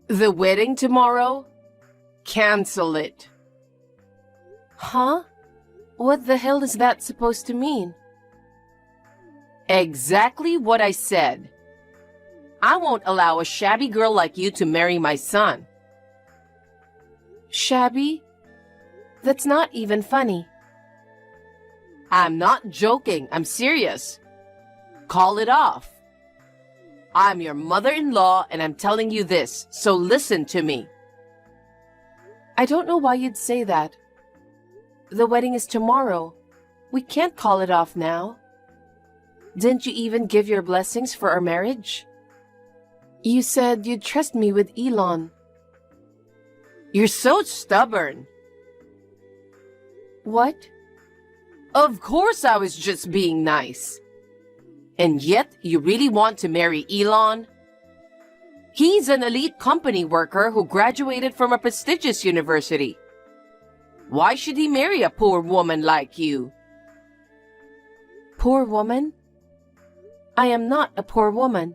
The wedding tomorrow? Cancel it. Huh? What the hell is that supposed to mean? Exactly what I said. I won't allow a shabby girl like you to marry my son. Shabby? That's not even funny. I'm not joking. I'm serious. Call it off. I'm your mother-in-law and I'm telling you this, so listen to me. I don't know why you'd say that. The wedding is tomorrow. We can't call it off now. Didn't you even give your blessings for our marriage? You said you'd trust me with Elon. You're so stubborn. What? Of course I was just being nice. And yet you really want to marry Elon? He's an elite company worker who graduated from a prestigious university. Why should he marry a poor woman like you? Poor woman? I am not a poor woman.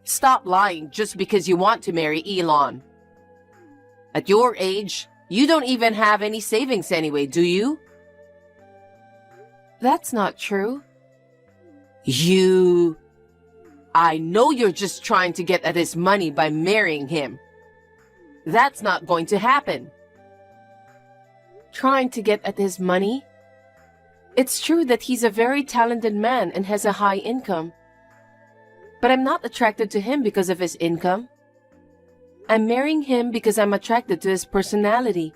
Stop lying just because you want to marry Elon. At your age, you don't even have any savings anyway, do you? That's not true. I know you're just trying to get at his money by marrying him. That's not going to happen. Trying to get at his money? It's true that he's a very talented man and has a high income. But I'm not attracted to him because of his income. I'm marrying him because I'm attracted to his personality.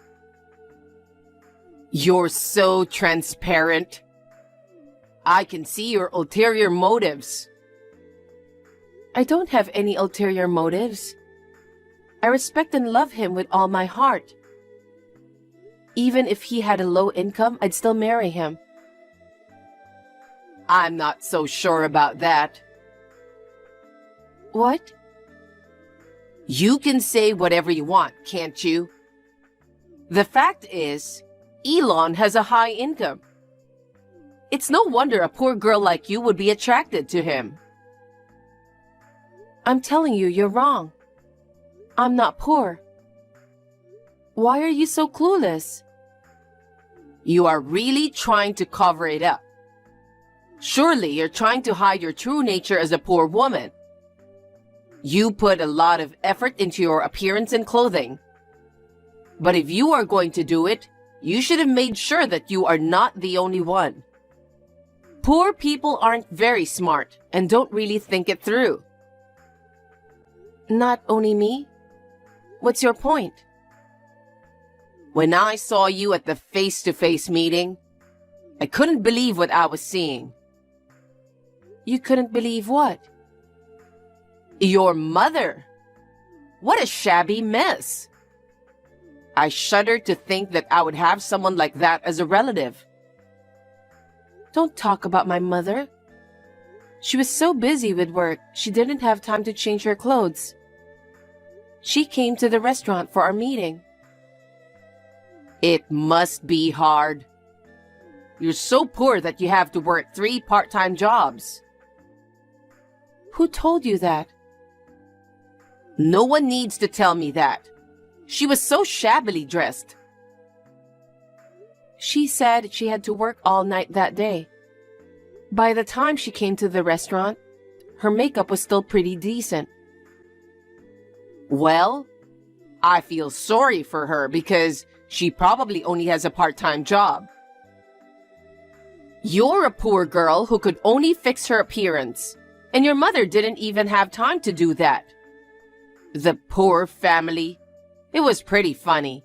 You're so transparent. I can see your ulterior motives. I don't have any ulterior motives. I respect and love him with all my heart. Even if he had a low income, I'd still marry him. I'm not so sure about that. What? You can say whatever you want, can't you? The fact is, Elon has a high income. It's no wonder a poor girl like you would be attracted to him. I'm telling you, you're wrong. I'm not poor. Why are you so clueless? You are really trying to cover it up. Surely you're trying to hide your true nature as a poor woman. You put a lot of effort into your appearance and clothing. But if you are going to do it, you should have made sure that you are not the only one. Poor people aren't very smart and don't really think it through. Not only me? What's your point? When I saw you at the face-to-face meeting, I couldn't believe what I was seeing. You couldn't believe what? Your mother. What a shabby mess. I shudder to think that I would have someone like that as a relative. Don't talk about my mother. She was so busy with work, she didn't have time to change her clothes. She came to the restaurant for our meeting. It must be hard. You're so poor that you have to work 3 part-time jobs. Who told you that? No one needs to tell me that. She was so shabbily dressed. She said she had to work all night that day. By the time she came to the restaurant, her makeup was still pretty decent. Well, I feel sorry for her because she probably only has a part-time job. You're a poor girl who could only fix her appearance, and your mother didn't even have time to do that. The poor family. It was pretty funny.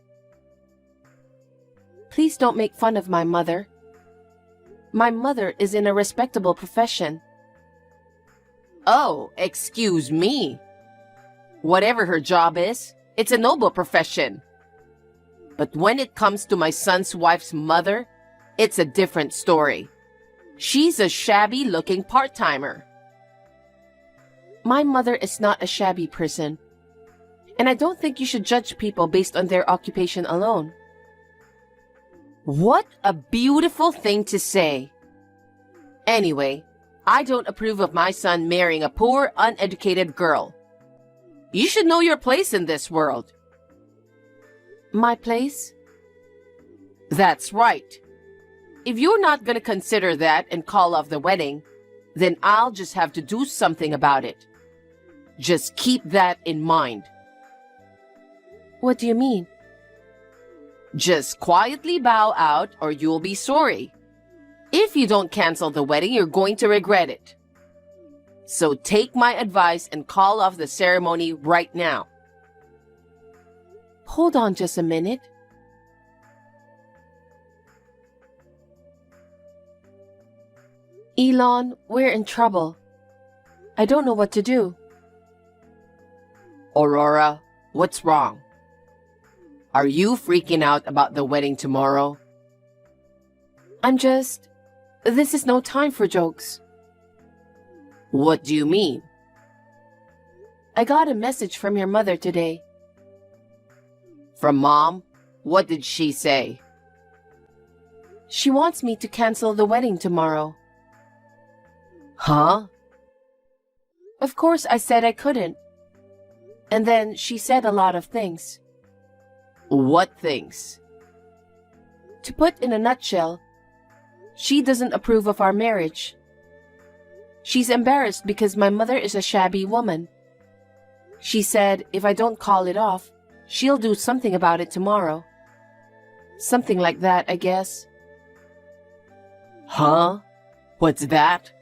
Please don't make fun of my mother. My mother is in a respectable profession. Oh, excuse me. Whatever her job is, it's a noble profession. But when it comes to my son's wife's mother, it's a different story. She's a shabby-looking part-timer. My mother is not a shabby person. And I don't think you should judge people based on their occupation alone. What a beautiful thing to say. Anyway, I don't approve of my son marrying a poor, uneducated girl. You should know your place in this world. My place? That's right. If you're not gonna consider that and call off the wedding, then I'll just have to do something about it. Just keep that in mind. What do you mean? Just quietly bow out or you'll be sorry. If you don't cancel the wedding, you're going to regret it. So take my advice and call off the ceremony right now. Hold on just a minute. Elon, we're in trouble. I don't know what to do. Aurora, what's wrong? Are you freaking out about the wedding tomorrow? This is no time for jokes. What do you mean? I got a message from your mother today. From Mom? What did she say? She wants me to cancel the wedding tomorrow. Huh? Of course, I said I couldn't. And then she said a lot of things. What things? To put in a nutshell, she doesn't approve of our marriage. She's embarrassed because my mother is a shabby woman. She said if I don't call it off, she'll do something about it tomorrow. Something like that, I guess. Huh? What's that?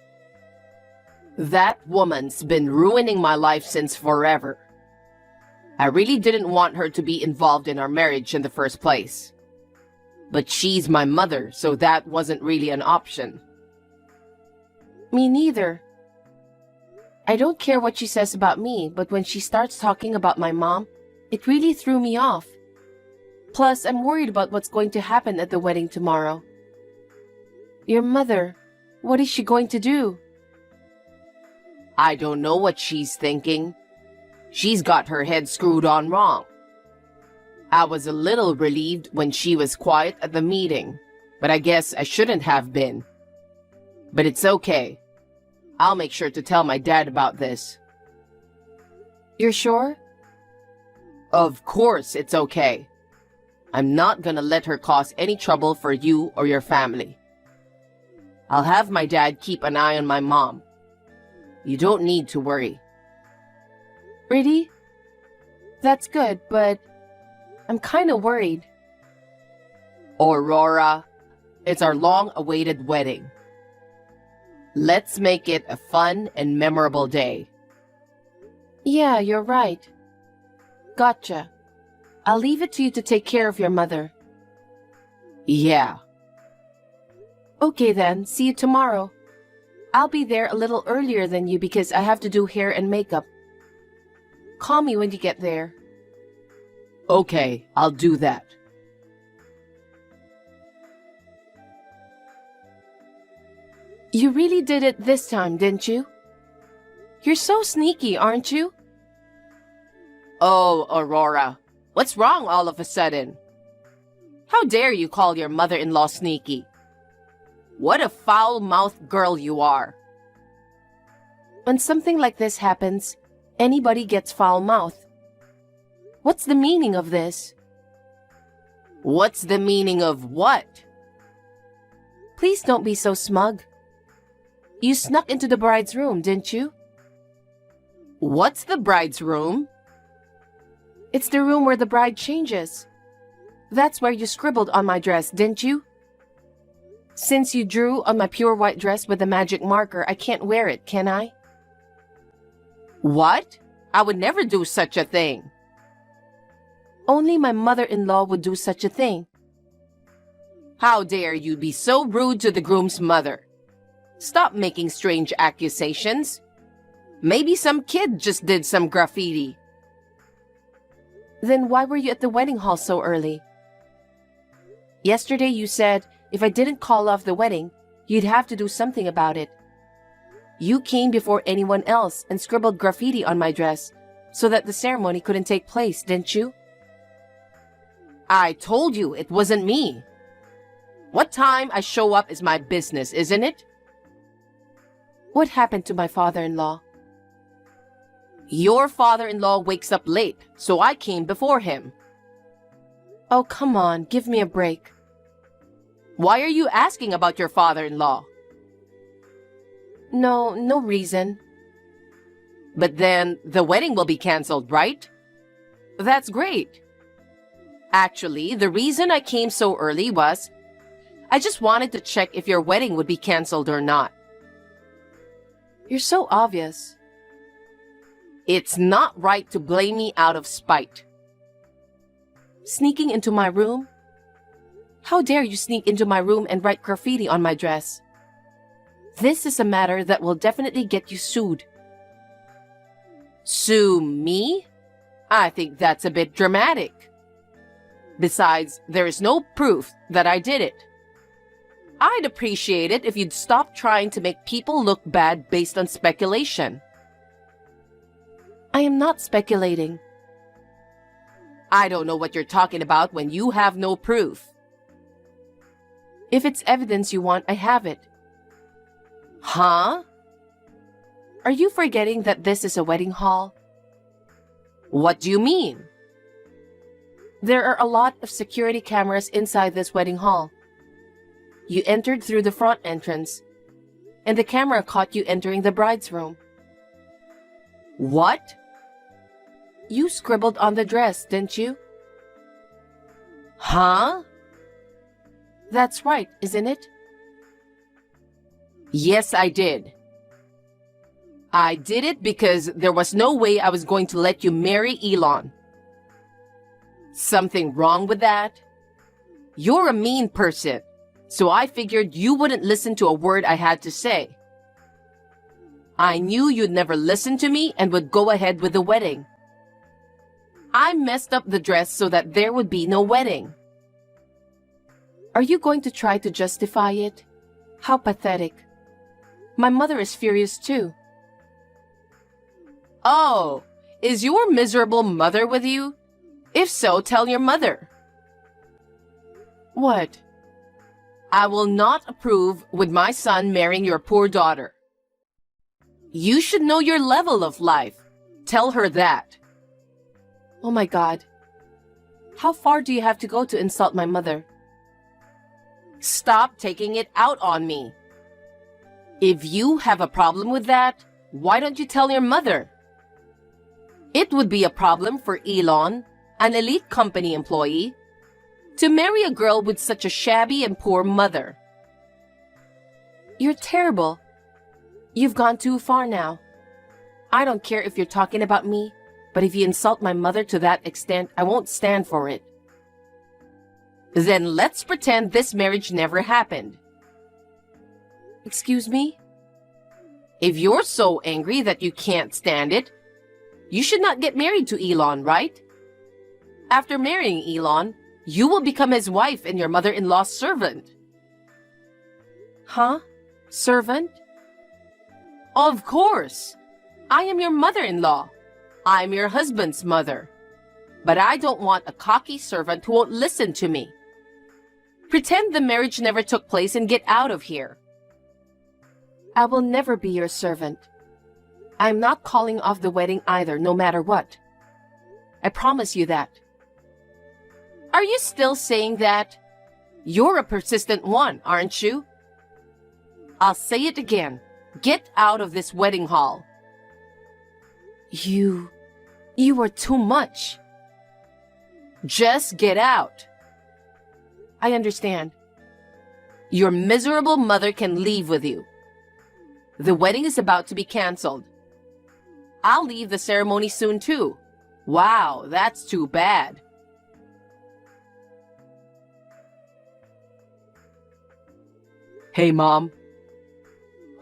That woman's been ruining my life since forever. I really didn't want her to be involved in our marriage in the first place. But she's my mother, so that wasn't really an option. Me neither. I don't care what she says about me, but when she starts talking about my mom, it really threw me off. Plus, I'm worried about what's going to happen at the wedding tomorrow. Your mother, what is she going to do? I don't know what she's thinking. She's got her head screwed on wrong. I was a little relieved when she was quiet at the meeting, but I guess I shouldn't have been. But it's okay. I'll make sure to tell my dad about this. You're sure? Of course it's okay. I'm not gonna let her cause any trouble for you or your family. I'll have my dad keep an eye on my mom. You don't need to worry. Really? That's good, but I'm kinda worried. Aurora, it's our long-awaited wedding. Let's make it a fun and memorable day. Yeah, you're right. Gotcha. I'll leave it to you to take care of your mother. Yeah. Okay then, see you tomorrow. I'll be there a little earlier than you because I have to do hair and makeup. Call me when you get there. Okay, I'll do that. You really did it this time, didn't you? You're so sneaky, aren't you? Oh, Aurora, what's wrong all of a sudden? How dare you call your mother-in-law sneaky? What a foul-mouthed girl you are. When something like this happens, anybody gets foul-mouthed. What's the meaning of this? What's the meaning of what? Please don't be so smug. You snuck into the bride's room, didn't you? What's the bride's room? It's the room where the bride changes. That's where you scribbled on my dress, didn't you? Since you drew on my pure white dress with a magic marker, I can't wear it, can I? What? I would never do such a thing. Only my mother-in-law would do such a thing. How dare you be so rude to the groom's mother? Stop making strange accusations. Maybe some kid just did some graffiti. Then why were you at the wedding hall so early? Yesterday you said if I didn't call off the wedding, you'd have to do something about it. You came before anyone else and scribbled graffiti on my dress so that the ceremony couldn't take place, didn't you? I told you it wasn't me. What time I show up is my business, isn't it? What happened to my father-in-law? Your father-in-law wakes up late, so I came before him. Oh, come on, give me a break. Why are you asking about your father-in-law? No reason. But then the wedding will be canceled, right? That's great. Actually, the reason I came so early was I just wanted to check if your wedding would be canceled or not. You're so obvious. It's not right to blame me out of spite. Sneaking into my room? How dare you sneak into my room and write graffiti on my dress? This is a matter that will definitely get you sued. Sue me? I think that's a bit dramatic. Besides, there is no proof that I did it. I'd appreciate it if you'd stop trying to make people look bad based on speculation. I am not speculating. I don't know what you're talking about when you have no proof. If it's evidence you want, I have it. Huh? Are you forgetting that this is a wedding hall? What do you mean? There are a lot of security cameras inside this wedding hall. You entered through the front entrance, and the camera caught you entering the bride's room. What? You scribbled on the dress, didn't you? Huh? That's right, isn't it? Yes, I did. I did it because there was no way I was going to let you marry Elon. Something wrong with that? You're a mean person, so I figured you wouldn't listen to a word I had to say. I knew you'd never listen to me and would go ahead with the wedding. I messed up the dress so that there would be no wedding. Are you going to try to justify it? How pathetic. My mother is furious too. Oh, is your miserable mother with you? If so, tell your mother. What? I will not approve with my son marrying your poor daughter. You should know your level of life. Tell her that. Oh my God. How far do you have to go to insult my mother? Stop taking it out on me. If you have a problem with that, why don't you tell your mother? It would be a problem for Elon, an elite company employee, to marry a girl with such a shabby and poor mother. You're terrible. You've gone too far now. I don't care if you're talking about me, but if you insult my mother to that extent, I won't stand for it. Then let's pretend this marriage never happened. Excuse me? If you're so angry that you can't stand it, you should not get married to Elon, right? After marrying Elon, you will become his wife and your mother-in-law's servant. Huh? Servant? Of course. I am your mother-in-law. I'm your husband's mother. But I don't want a cocky servant who won't listen to me. Pretend the marriage never took place and get out of here. I will never be your servant. I'm not calling off the wedding either, no matter what. I promise you that. Are you still saying that? You're a persistent one, aren't you? I'll say it again. Get out of this wedding hall. You are too much. Just get out. I understand. Your miserable mother can leave with you. The wedding is about to be canceled. I'll leave the ceremony soon too. Wow, that's too bad. Hey, Mom.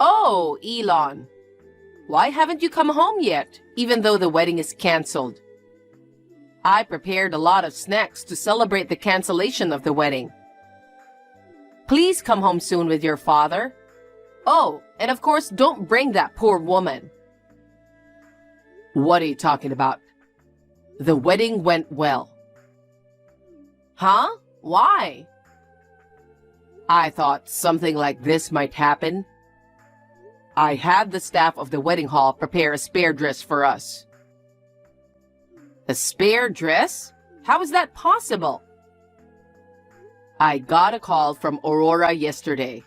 Oh, Elon. Why haven't you come home yet, even though the wedding is canceled? I prepared a lot of snacks to celebrate the cancellation of the wedding. Please come home soon with your father. Oh, and of course, don't bring that poor woman. What are you talking about? The wedding went well. Huh? Why? I thought something like this might happen. I had the staff of the wedding hall prepare a spare dress for us. A spare dress? How is that possible? I got a call from Aurora yesterday.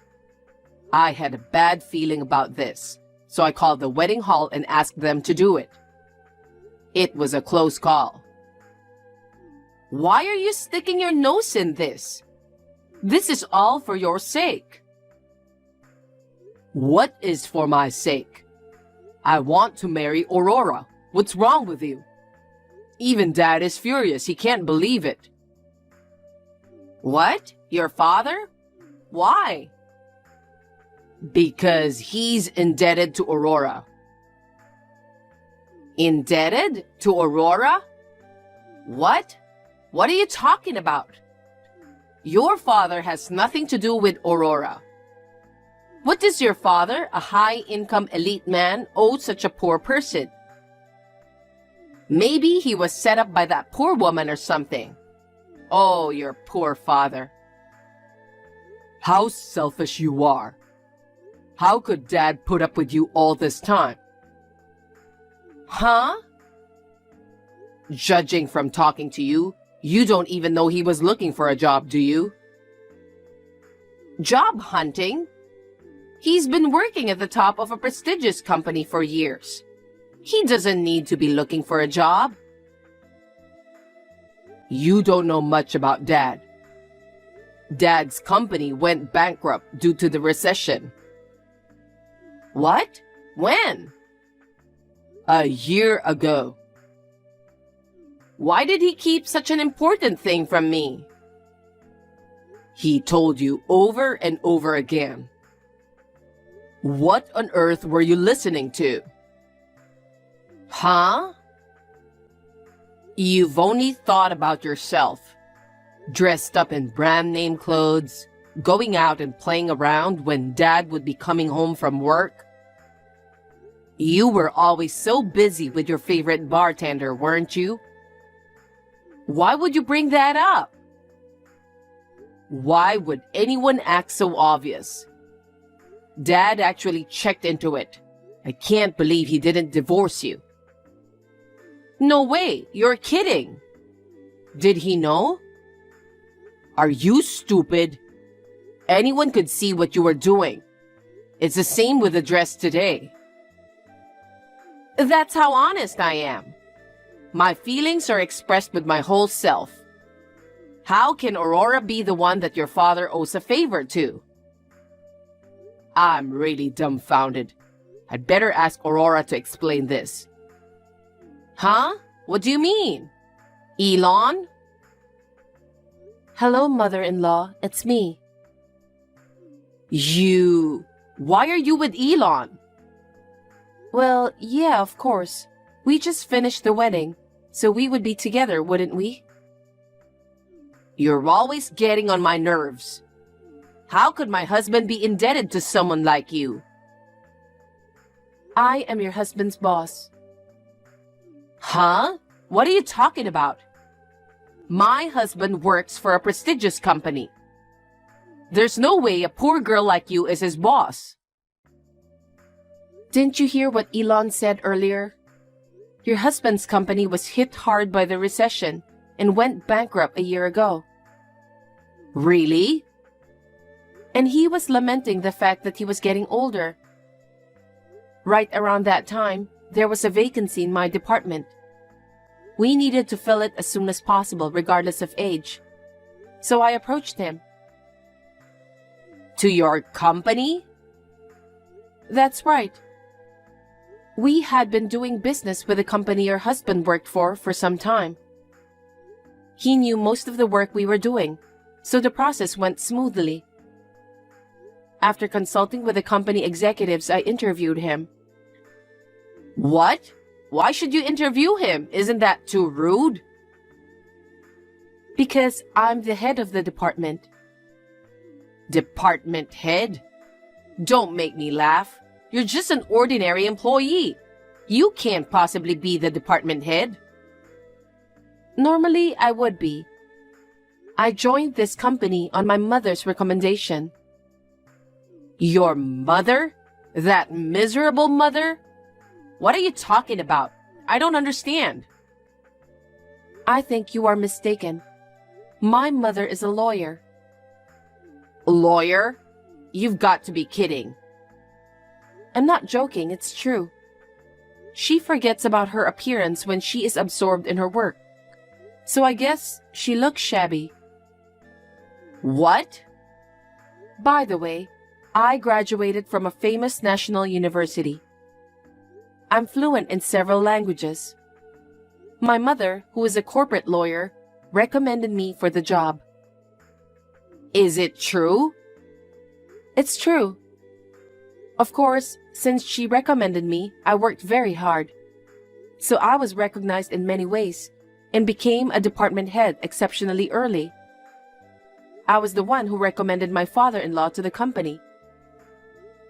I had a bad feeling about this, so I called the wedding hall and asked them to do it. It was a close call. Why are you sticking your nose in this? This is all for your sake. What is for my sake? I want to marry Aurora. What's wrong with you? Even Dad is furious. He can't believe it. What? Your father? Why? Because he's indebted to Aurora. Indebted to Aurora? What? What are you talking about? Your father has nothing to do with Aurora. What does your father, a high-income elite man, owe such a poor person? Maybe he was set up by that poor woman or something. Oh, your poor father. How selfish you are. How could Dad put up with you all this time? Huh? Judging from talking to you, you don't even know he was looking for a job, do you? Job hunting? He's been working at the top of a prestigious company for years. He doesn't need to be looking for a job. You don't know much about Dad. Dad's company went bankrupt due to the recession. What? When? A year ago. Why did he keep such an important thing from me? He told you over and over again. What on earth were you listening to? Huh? You've only thought about yourself. Dressed up in brand name clothes, going out and playing around when Dad would be coming home from work. You were always so busy with your favorite bartender, weren't you? Why would you bring that up? Why would anyone act so obvious? Dad actually checked into it. I can't believe he didn't divorce you. No way, you're kidding. Did he know? Are you stupid? Anyone could see what you were doing. It's the same with the dress today. That's how honest I am. My feelings are expressed with my whole self. How can Aurora be the one that your father owes a favor to? I'm really dumbfounded. I'd better ask Aurora to explain this. Huh? What do you mean? Elon? Hello, mother-in-law. It's me. Why are you with Elon? Well, yeah, of course. We just finished the wedding, so we would be together, wouldn't we? You're always getting on my nerves. How could my husband be indebted to someone like you? I am your husband's boss. Huh? What are you talking about? My husband works for a prestigious company. There's no way a poor girl like you is his boss. Didn't you hear what Elon said earlier? Your husband's company was hit hard by the recession and went bankrupt a year ago. Really? And he was lamenting the fact that he was getting older. Right around that time, there was a vacancy in my department. We needed to fill it as soon as possible, regardless of age. So I approached him. To your company? That's right. We had been doing business with the company your husband worked for some time. He knew most of the work we were doing, so the process went smoothly. After consulting with the company executives, I interviewed him. What? Why should you interview him? Isn't that too rude? Because I'm the head of the department. Department head? Don't make me laugh. You're just an ordinary employee. You can't possibly be the department head. Normally, I would be. I joined this company on my mother's recommendation. Your mother? That miserable mother? What are you talking about? I don't understand. I think you are mistaken. My mother is a lawyer. Lawyer? You've got to be kidding. I'm not joking, it's true. She forgets about her appearance when she is absorbed in her work. So I guess she looks shabby. What? By the way, I graduated from a famous national university. I'm fluent in several languages. My mother, who is a corporate lawyer, recommended me for the job. Is it true? It's true. Of course, since she recommended me, I worked very hard. So I was recognized in many ways and became a department head exceptionally early. I was the one who recommended my father-in-law to the company.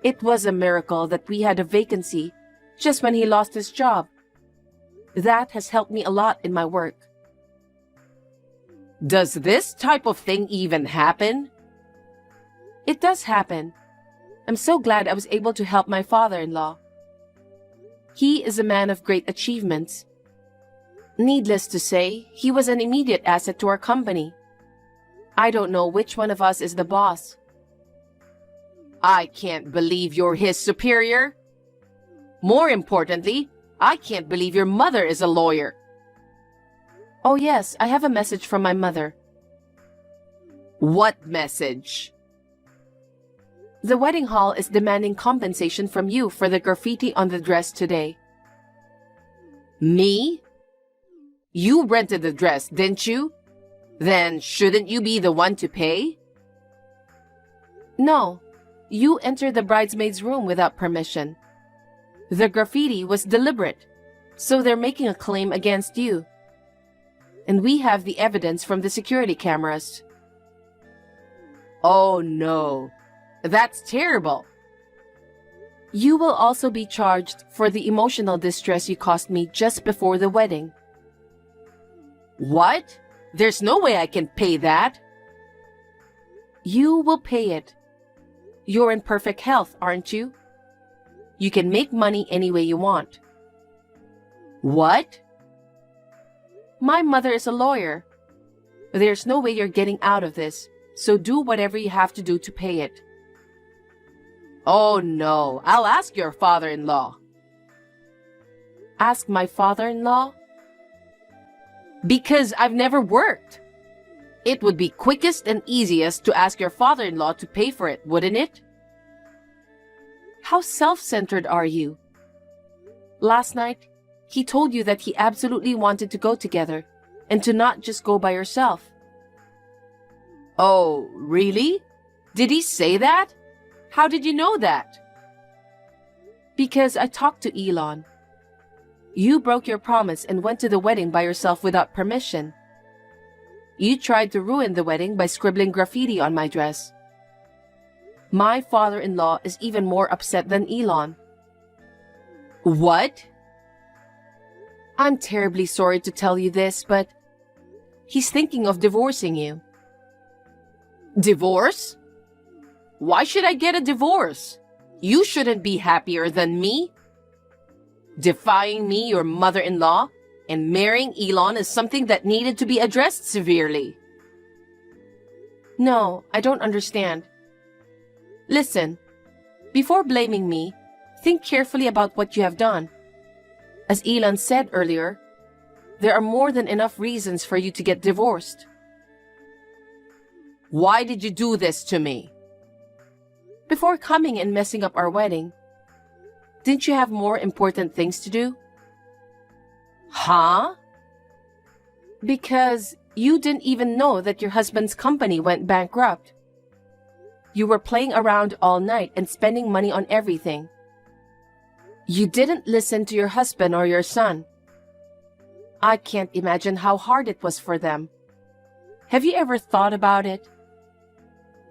It was a miracle that we had a vacancy just when he lost his job. That has helped me a lot in my work. Does this type of thing even happen? It does happen. I'm so glad I was able to help my father-in-law. He is a man of great achievements. Needless to say, he was an immediate asset to our company. I don't know which one of us is the boss. I can't believe you're his superior. More importantly, I can't believe your mother is a lawyer. Oh yes, I have a message from my mother. What message? The wedding hall is demanding compensation from you for the graffiti on the dress today. Me? You rented the dress, didn't you? Then shouldn't you be the one to pay? No, you entered the bridesmaid's room without permission. The graffiti was deliberate, so they're making a claim against you. And we have the evidence from the security cameras. Oh no, that's terrible. You will also be charged for the emotional distress you caused me just before the wedding. What? There's no way I can pay that. You will pay it. You're in perfect health, aren't you? You can make money any way you want. What? My mother is a lawyer. There's no way you're getting out of this, so do whatever you have to do to pay it. Oh no, I'll ask your father-in-law. Ask my father-in-law? Because I've never worked. It would be quickest and easiest to ask your father-in-law to pay for it, wouldn't it? How self-centered are you? Last night, he told you that he absolutely wanted to go together and to not just go by yourself. Oh, really? Did he say that? How did you know that? Because I talked to Elon. You broke your promise and went to the wedding by yourself without permission. You tried to ruin the wedding by scribbling graffiti on my dress. My father-in-law is even more upset than Elon. What? I'm terribly sorry to tell you this, but he's thinking of divorcing you. Divorce? Why should I get a divorce? You shouldn't be happier than me. Defying me, your mother-in-law, and marrying Elon is something that needed to be addressed severely. No, I don't understand. Listen, before blaming me, think carefully about what you have done. As Elon said earlier, there are more than enough reasons for you to get divorced. Why did you do this to me? Before coming and messing up our wedding, didn't you have more important things to do? Huh? Because you didn't even know that your husband's company went bankrupt. You were playing around all night and spending money on everything. You didn't listen to your husband or your son. I can't imagine how hard it was for them. Have you ever thought about it?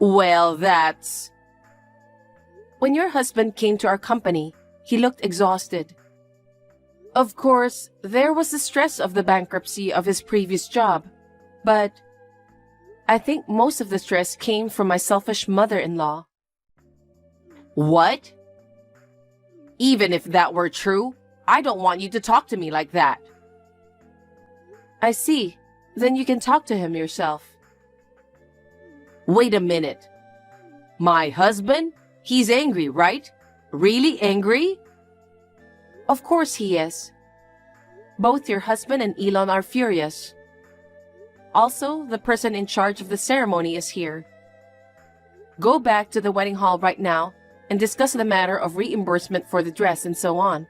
Well, that's... When your husband came to our company, he looked exhausted. Of course, there was the stress of the bankruptcy of his previous job, but I think most of the stress came from my selfish mother-in-law. What? Even if that were true, I don't want you to talk to me like that. I see. Then you can talk to him yourself. Wait a minute. My husband? He's angry, right? Really angry? Of course he is. Both your husband and Elon are furious. Also, the person in charge of the ceremony is here. Go back to the wedding hall right now and discuss the matter of reimbursement for the dress and so on.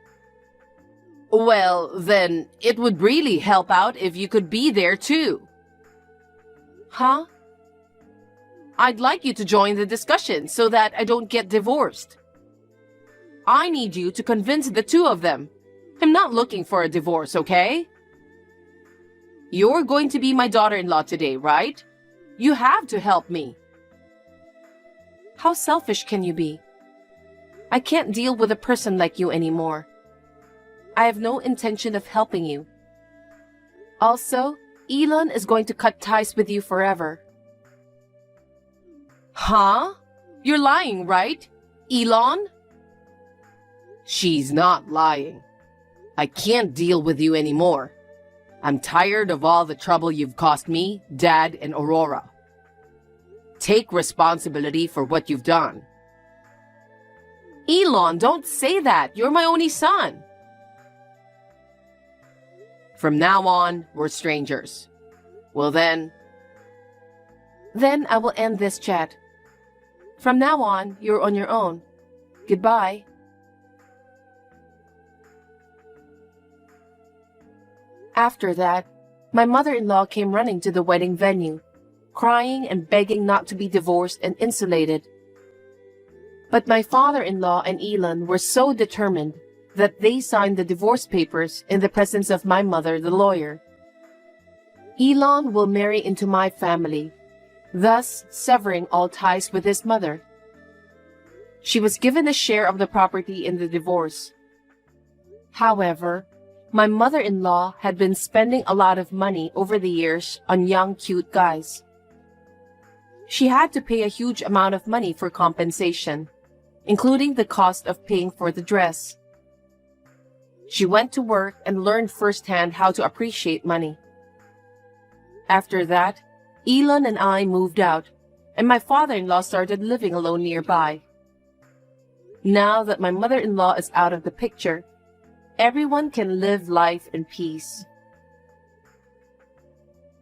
Well, then, it would really help out if you could be there too. Huh? I'd like you to join the discussion so that I don't get divorced. I need you to convince the two of them. I'm not looking for a divorce, okay? You're going to be my daughter-in-law today, right? You have to help me. How selfish can you be? I can't deal with a person like you anymore. I have no intention of helping you. Also, Elon is going to cut ties with you forever. Huh? You're lying, right? Elon? She's not lying. I can't deal with you anymore. I'm tired of all the trouble you've caused me, Dad, and Aurora. Take responsibility for what you've done. Elon, don't say that. You're my only son. From now on, we're strangers. Well then... Then I will end this chat. From now on, you're on your own. Goodbye. After that, my mother-in-law came running to the wedding venue, crying and begging not to be divorced and insulated. But my father-in-law and Elon were so determined that they signed the divorce papers in the presence of my mother, the lawyer. Elon will marry into my family, thus severing all ties with his mother. She was given a share of the property in the divorce. However, my mother-in-law had been spending a lot of money over the years on young, cute guys. She had to pay a huge amount of money for compensation, including the cost of paying for the dress. She went to work and learned firsthand how to appreciate money. After that, Elon and I moved out, and my father-in-law started living alone nearby. Now that my mother-in-law is out of the picture, everyone can live life in peace.